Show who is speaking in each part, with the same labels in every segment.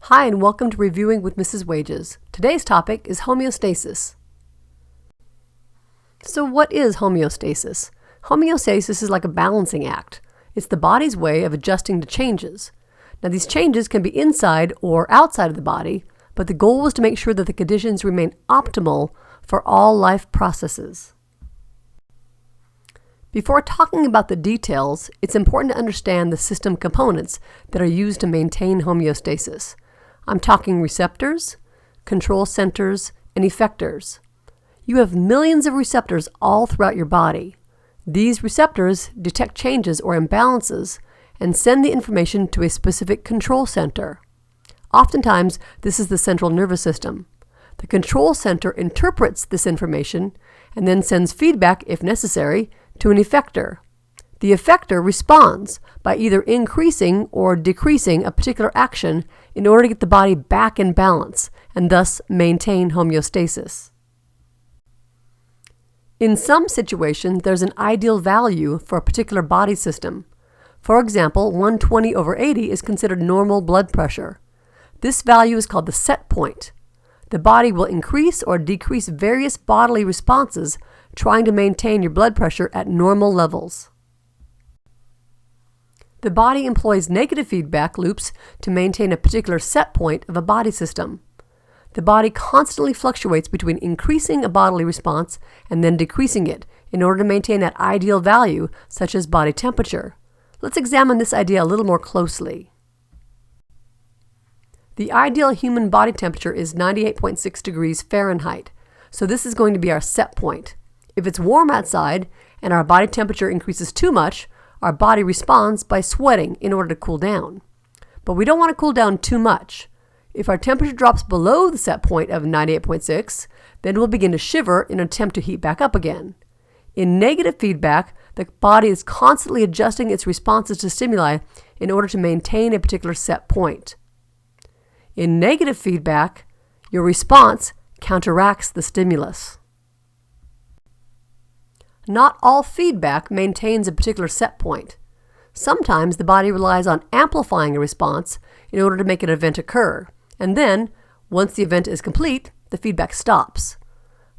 Speaker 1: Hi, and welcome to Reviewing with Mrs. Wages. Today's topic is homeostasis. So what is homeostasis? Homeostasis is like a balancing act. It's the body's way of adjusting to changes. Now, these changes can be inside or outside of the body, but the goal is to make sure that the conditions remain optimal for all life processes. Before talking about the details, it's important to understand the system components that are used to maintain homeostasis. I'm talking receptors, control centers, and effectors. You have millions of receptors all throughout your body. These receptors detect changes or imbalances and send the information to a specific control center. Oftentimes, this is the central nervous system. The control center interprets this information and then sends feedback, if necessary, to an effector. The effector responds by either increasing or decreasing a particular action in order to get the body back in balance and thus maintain homeostasis. In some situations, there's an ideal value for a particular body system. For example, 120/80 is considered normal blood pressure. This value is called the set point. The body will increase or decrease various bodily responses trying to maintain your blood pressure at normal levels. The body employs negative feedback loops to maintain a particular set point of a body system. The body constantly fluctuates between increasing a bodily response and then decreasing it in order to maintain that ideal value, such as body temperature. Let's examine this idea a little more closely. The ideal human body temperature is 98.6 degrees Fahrenheit, so this is going to be our set point. If it's warm outside and our body temperature increases too much, our body responds by sweating in order to cool down. But we don't want to cool down too much. If our temperature drops below the set point of 98.6, then we'll begin to shiver in an attempt to heat back up again. In negative feedback, the body is constantly adjusting its responses to stimuli in order to maintain a particular set point. In negative feedback, your response counteracts the stimulus. Not all feedback maintains a particular set point. Sometimes the body relies on amplifying a response in order to make an event occur, and then, once the event is complete, the feedback stops.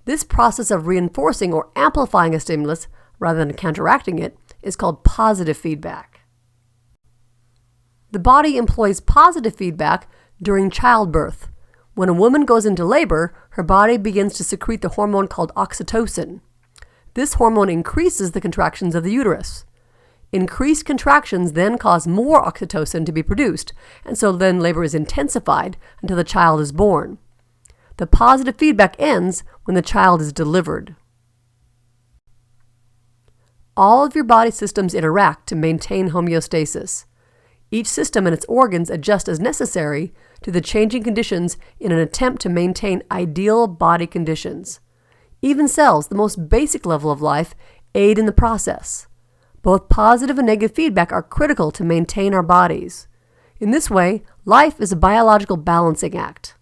Speaker 1: This process of reinforcing or amplifying a stimulus rather than counteracting it is called positive feedback. The body employs positive feedback during childbirth. When a woman goes into labor, her body begins to secrete the hormone called oxytocin. This hormone increases the contractions of the uterus. Increased contractions then cause more oxytocin to be produced, and so then labor is intensified until the child is born. The positive feedback ends when the child is delivered. All of your body systems interact to maintain homeostasis. Each system and its organs adjust as necessary to the changing conditions in an attempt to maintain ideal body conditions. Even cells, the most basic level of life, aid in the process. Both positive and negative feedback are critical to maintain our bodies. In this way, life is a biological balancing act.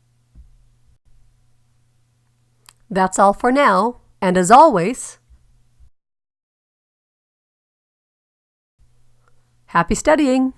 Speaker 1: That's all for now, and as always, happy studying!